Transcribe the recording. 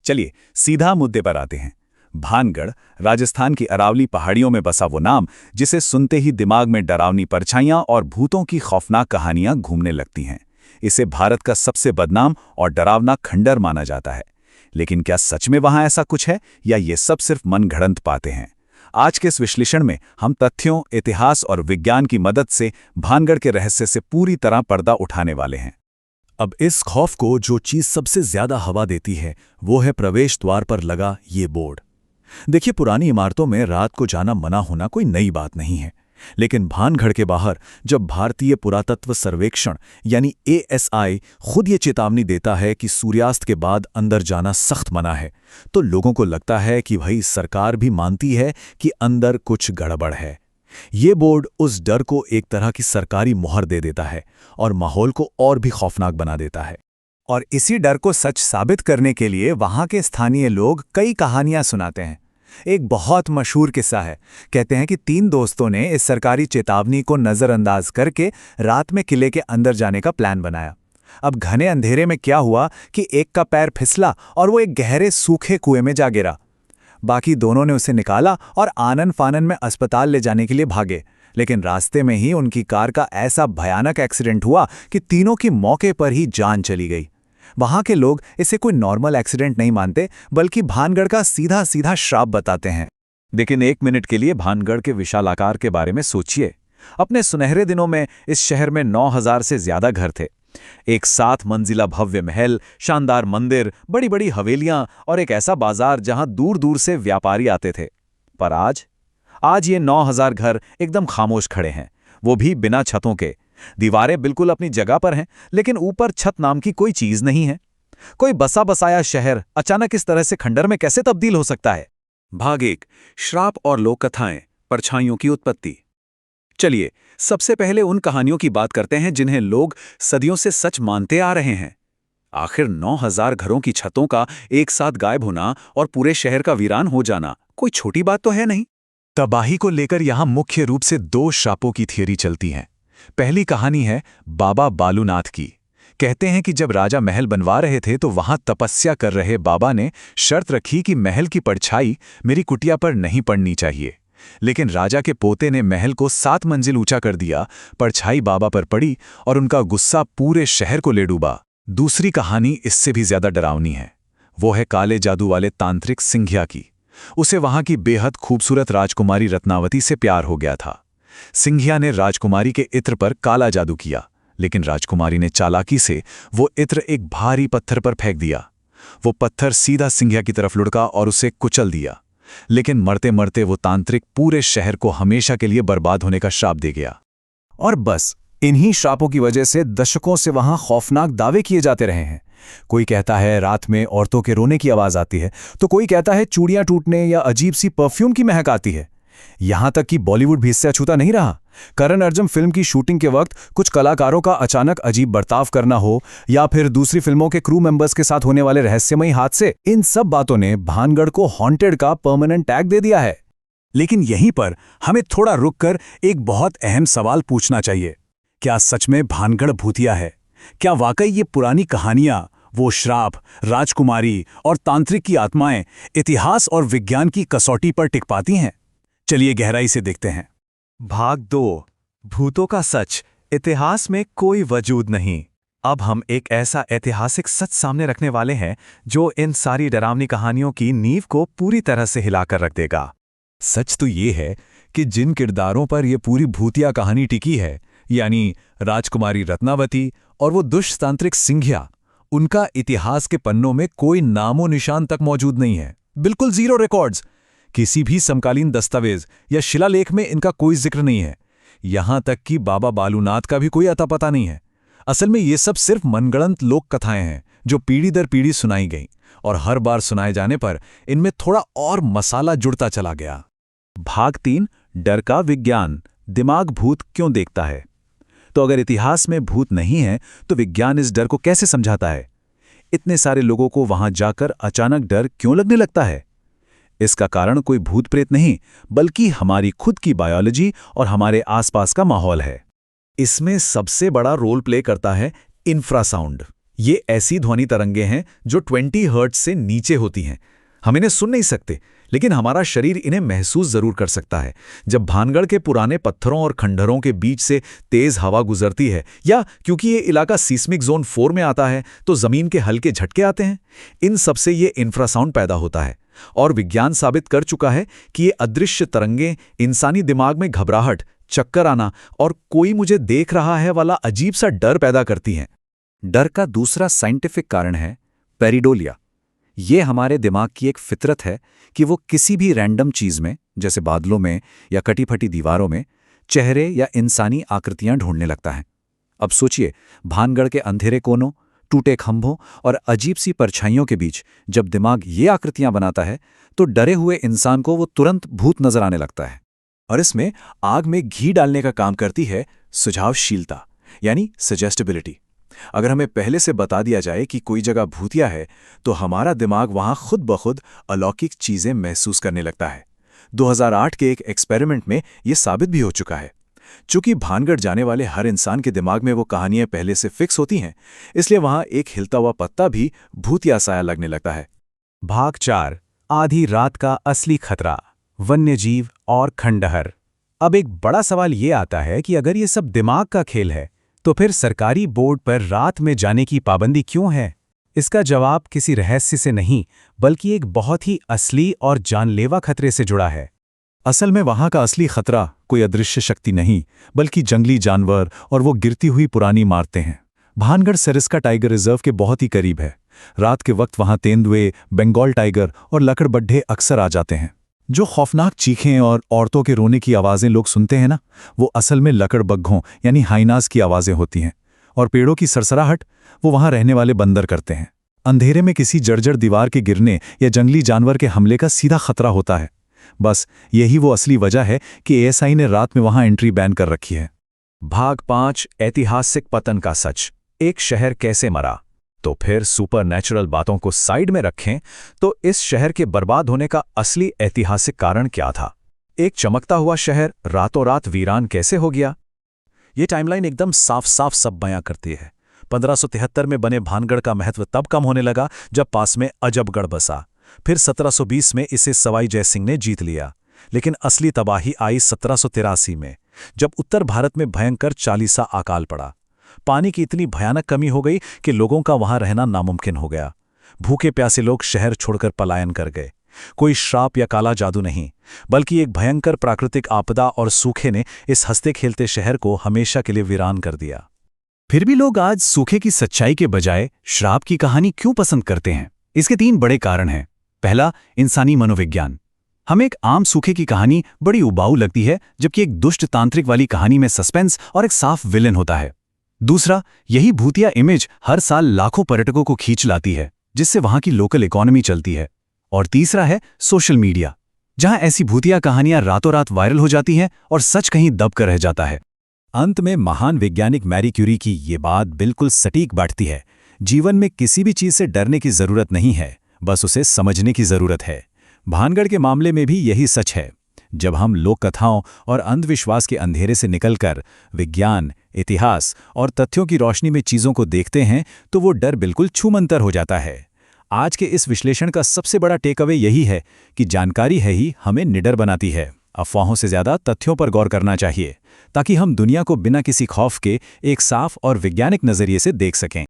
चलिए सीधा मुद्दे पर आते हैं। भानगढ़ राजस्थान की अरावली पहाड़ियों में बसा वो नाम जिसे सुनते ही दिमाग में डरावनी परछाइयां और भूतों की खौफनाक कहानियां घूमने लगती हैं। इसे भारत का सबसे बदनाम और डरावना खंडर माना जाता है। लेकिन क्या सच में वहां ऐसा कुछ है या ये सब सिर्फ मनगढ़ंत बातें हैं? आज के इस विश्लेषण में हम तथ्यों, इतिहास और विज्ञान की मदद से भानगढ़ के रहस्य से पूरी तरह पर्दा उठाने वाले हैं। अब इस खौफ को जो चीज सबसे ज्यादा हवा देती है वो है प्रवेश द्वार पर लगा ये बोर्ड। देखिए, पुरानी इमारतों में रात को जाना मना होना कोई नई बात नहीं है, लेकिन भानगढ़ के बाहर जब भारतीय पुरातत्व सर्वेक्षण यानी ASI खुद ये चेतावनी देता है कि सूर्यास्त के बाद अंदर जाना सख्त मना है, तो लोगों को लगता है कि भाई सरकार भी मानती है कि अंदर कुछ गड़बड़ है। ये बोर्ड उस डर को एक तरह की सरकारी मोहर दे देता है और माहौल को और भी खौफनाक बना देता है। और इसी डर को सच साबित करने के लिए वहां के स्थानीय लोग कई कहानियां सुनाते हैं। एक बहुत मशहूर किस्सा है। कहते हैं कि 3 दोस्तों ने इस सरकारी चेतावनी को नज़रअंदाज करके रात में किले के अंदर जाने का प्लान बनाया। अब घने अंधेरे में क्या हुआ कि एक का पैर फिसला और वो एक गहरे सूखे कुएं में जा गिरा। बाकी दोनों ने उसे निकाला और आनन फानन में अस्पताल ले जाने के लिए भागे, लेकिन रास्ते में ही उनकी कार का ऐसा भयानक एक्सीडेंट हुआ कि तीनों की मौके पर ही जान चली गई। वहां के लोग इसे कोई नॉर्मल एक्सीडेंट नहीं मानते, बल्कि भानगढ़ का सीधा सीधा श्राप बताते हैं। लेकिन 1 मिनट के लिए भानगढ़ के विशाल आकार के बारे में सोचिए। अपने सुनहरे दिनों में इस शहर में 9000 से ज्यादा घर थे। एक 7 मंजिला भव्य महल, शानदार मंदिर, बड़ी बड़ी हवेलियां और एक ऐसा बाजार जहां दूर दूर से व्यापारी आते थे। पर आज ये 9000 घर एकदम खामोश खड़े हैं, वो भी बिना छतों के। दीवारें बिल्कुल अपनी जगह पर हैं, लेकिन ऊपर छत नाम की कोई चीज नहीं है। कोई बसा बसाया शहर अचानक इस तरह से खंडर में कैसे तब्दील हो सकता है? भाग 1, श्राप और लोक कथाएं, परछाइयों की उत्पत्ति। चलिए सबसे पहले उन कहानियों की बात करते हैं जिन्हें लोग सदियों से सच मानते आ रहे हैं। आखिर 9000 घरों की छतों का एक साथ गायब होना और पूरे शहर का वीरान हो जाना कोई छोटी बात तो है नहीं। तबाही को लेकर यहां मुख्य रूप से 2 श्रापों की थियरी चलती हैं। पहली कहानी है बाबा बालूनाथ की। कहते हैं कि जब राजा महल बनवा रहे थे तो वहां तपस्या कर रहे बाबा ने शर्त रखी कि महल की परछाई मेरी कुटिया पर नहीं पड़नी चाहिए। लेकिन राजा के पोते ने महल को 7 मंजिल ऊंचा कर दिया, परछाई बाबा पर पड़ी और उनका गुस्सा पूरे शहर को ले डूबा। दूसरी कहानी इससे भी ज्यादा डरावनी है। वो है काले जादू वाले तांत्रिक सिंघिया की। उसे वहां की बेहद खूबसूरत राजकुमारी रत्नावती से प्यार हो गया था। सिंघिया ने राजकुमारी के इत्र पर काला जादू किया, लेकिन राजकुमारी ने चालाकी से वो इत्र एक भारी पत्थर पर फेंक दिया। वो पत्थर सीधा सिंघिया की तरफ लुढ़का और उसे कुचल दिया। लेकिन मरते मरते वो तांत्रिक पूरे शहर को हमेशा के लिए बर्बाद होने का श्राप दे गया। और बस इन्हीं श्रापों की वजह से दशकों से वहां खौफनाक दावे किए जाते रहे हैं। कोई कहता है रात में औरतों के रोने की आवाज आती है, तो कोई कहता है चूड़ियां टूटने या अजीब सी परफ्यूम की महक आती है। यहां तक कि बॉलीवुड भी इससे अछूता नहीं रहा। करण अर्जुन फिल्म की शूटिंग के वक्त कुछ कलाकारों का अचानक अजीब बर्ताव करना हो, या फिर दूसरी फिल्मों के क्रू मेंबर्स के साथ होने वाले रहस्यमयी हादसे, इन सब बातों ने भानगढ़ को हॉन्टेड का परमानेंट टैग दे दिया है। लेकिन यहीं पर हमें थोड़ा रुककर एक बहुत अहम सवाल पूछना चाहिए। क्या सच में भानगढ़ भूतिया है? क्या वाकई ये पुरानी कहानियां, वो श्राप, राजकुमारी और तांत्रिक की आत्माएं इतिहास और विज्ञान की कसौटी पर टिक पाती हैं? चलिए गहराई से देखते हैं। भाग 2, भूतों का सच, इतिहास में कोई वजूद नहीं। अब हम एक ऐसा ऐतिहासिक सच सामने रखने वाले हैं जो इन सारी डरावनी कहानियों की नींव को पूरी तरह से हिलाकर रख देगा। सच तो ये है कि जिन किरदारों पर यह पूरी भूतिया कहानी टिकी है, यानी राजकुमारी रत्नावती और वो दुष्ट तांत्रिक सिंघिया, उनका इतिहास के पन्नों में कोई नामो निशान तक मौजूद नहीं है। बिल्कुल जीरो रिकॉर्ड्स। किसी भी समकालीन दस्तावेज या शिलालेख में इनका कोई जिक्र नहीं है। यहां तक कि बाबा बालूनाथ का भी कोई अता पता नहीं है। असल में ये सब सिर्फ मनगढ़ंत लोक कथाएं हैं जो पीढ़ी दर पीढ़ी सुनाई गईं, और हर बार सुनाए जाने पर इनमें थोड़ा और मसाला जुड़ता चला गया। भाग 3, डर का विज्ञान, दिमाग भूत क्यों देखता है? तो अगर इतिहास में भूत नहीं है तो विज्ञान इस डर को कैसे समझाता है? इतने सारे लोगों को वहां जाकर अचानक डर क्यों लगने लगता है? इसका कारण कोई भूत प्रेत नहीं, बल्कि हमारी खुद की बायोलॉजी और हमारे आसपास का माहौल है। इसमें सबसे बड़ा रोल प्ले करता है इंफ्रासाउंड, ये ऐसी ध्वनि तरंगे हैं जो 20 हर्ट्ज से नीचे होती हैं। हम इन्हें सुन नहीं सकते, लेकिन हमारा शरीर इन्हें महसूस जरूर कर सकता है। जब भानगढ़ के पुराने पत्थरों और खंडहरों के बीच से तेज हवा गुजरती है, या क्योंकि ये इलाका सीस्मिक जोन 4 में आता है, तो जमीन के हल्के झटके आते हैं। इन सब से ये इंफ्रासाउंड पैदा होता है, और विज्ञान साबित कर चुका है कि ये अदृश्य तरंगें इंसानी दिमाग में घबराहट, चक्कर आना और कोई मुझे देख रहा है वाला अजीब सा डर पैदा करती हैं। डर का दूसरा साइंटिफिक कारण है पेरिडोलिया। ये हमारे दिमाग की एक फितरत है कि वो किसी भी रैंडम चीज़ में, जैसे बादलों में या कटी फटी दीवारों में, चेहरे या इंसानी आकृतियां ढूंढने लगता है। अब सोचिए, भानगढ़ के अंधेरे कोनों, टूटे खंभों और अजीब सी परछाइयों के बीच जब दिमाग ये आकृतियां बनाता है, तो डरे हुए इंसान को वो तुरंत भूत नजर आने लगता है। और इसमें आग में घी डालने का काम करती है सुझावशीलता, यानी सजेस्टेबिलिटी। अगर हमें पहले से बता दिया जाए कि कोई जगह भूतिया है, तो हमारा दिमाग वहां खुद ब खुद अलौकिक चीजें महसूस करने लगता है। 2008 के एक एक्सपेरिमेंट में यह साबित भी हो चुका है। चूंकि भानगढ़ जाने वाले हर इंसान के दिमाग में वो कहानियां पहले से फिक्स होती हैं, इसलिए वहां एक हिलता हुआ पत्ता भी भूतिया साया लगने लगता है। भाग 4, आधी रात का असली खतरा, वन्यजीव और खंडहर। अब एक बड़ा सवाल ये आता है कि अगर ये सब दिमाग का खेल है, तो फिर सरकारी बोर्ड पर रात में जाने की पाबंदी क्यों है? इसका जवाब किसी रहस्य से नहीं, बल्कि एक बहुत ही असली और जानलेवा खतरे से जुड़ा है। असल में वहां का असली खतरा कोई अदृश्य शक्ति नहीं, बल्कि जंगली जानवर और वो गिरती हुई पुरानी इमारतें हैं। भानगढ़ सरिस्का टाइगर रिजर्व के बहुत ही करीब है। रात के वक्त वहां तेंदुए, बंगाल टाइगर और लकड़बड्ढे अक्सर आ जाते हैं। जो खौफनाक चीखें और औरतों के रोने की आवाज़ें लोग सुनते हैं ना, वो असल में लकड़बग्घों यानी हाइनास की आवाज़ें होती हैं। और पेड़ों की सरसराहट वो वहां रहने वाले बंदर करते हैं। अंधेरे में किसी जर्जर दीवार के गिरने या जंगली जानवर के हमले का सीधा खतरा होता है। बस यही वो असली वजह है कि एएसआई ने रात में वहां एंट्री बैन कर रखी है। भाग 5, ऐतिहासिक पतन का सच, एक शहर कैसे मरा। तो फिर सुपरनैचुरल बातों को साइड में रखें, तो इस शहर के बर्बाद होने का असली ऐतिहासिक कारण क्या था? एक चमकता हुआ शहर रातों रात वीरान कैसे हो गया? ये टाइमलाइन एकदम साफ साफ सब बयां करती है। 1573 में बने भानगढ़ का महत्व तब कम होने लगा जब पास में अजबगढ़ बसा। फिर 1720 में इसे सवाई जयसिंह ने जीत लिया। लेकिन असली तबाही आई 1783 में, जब उत्तर भारत में भयंकर चालीसा अकाल पड़ा। पानी की इतनी भयानक कमी हो गई कि लोगों का वहां रहना नामुमकिन हो गया। भूखे प्यासे लोग शहर छोड़कर पलायन कर गए। कोई श्राप या काला जादू नहीं, बल्कि एक भयंकर प्राकृतिक आपदा और सूखे ने इस हंसते खेलते शहर को हमेशा के लिए वीरान कर दिया। फिर भी लोग आज सूखे की सच्चाई के बजाय श्राप की कहानी क्यों पसंद करते हैं? इसके 3 बड़े कारण हैं। पहला, इंसानी मनोविज्ञान। हमें एक आम सूखे की कहानी बड़ी उबाऊ लगती है, जबकि एक दुष्ट तांत्रिक वाली कहानी में सस्पेंस और एक साफ विलेन होता है। दूसरा, यही भूतिया इमेज हर साल लाखों पर्यटकों को खींच लाती है, जिससे वहां की लोकल इकोनॉमी चलती है। और तीसरा है सोशल मीडिया, जहां ऐसी भूतिया कहानियां रातों रात वायरल हो जाती हैं और सच कहीं दब कर रह जाता है। अंत में महान वैज्ञानिक मैरी क्यूरी की ये बात बिल्कुल सटीक बैठती है। जीवन में किसी भी चीज से डरने की जरूरत नहीं है, बस उसे समझने की जरूरत है। भानगढ़ के मामले में भी यही सच है। जब हम लोक कथाओं और अंधविश्वास के अंधेरे से निकलकर विज्ञान, इतिहास और तथ्यों की रोशनी में चीजों को देखते हैं, तो वो डर बिल्कुल छूमंतर हो जाता है। आज के इस विश्लेषण का सबसे बड़ा टेकअवे यही है कि जानकारी है ही हमें निडर बनाती है। अफवाहों से ज्यादा तथ्यों पर गौर करना चाहिए, ताकि हम दुनिया को बिना किसी खौफ के एक साफ और वैज्ञानिक नजरिए से देख सकें।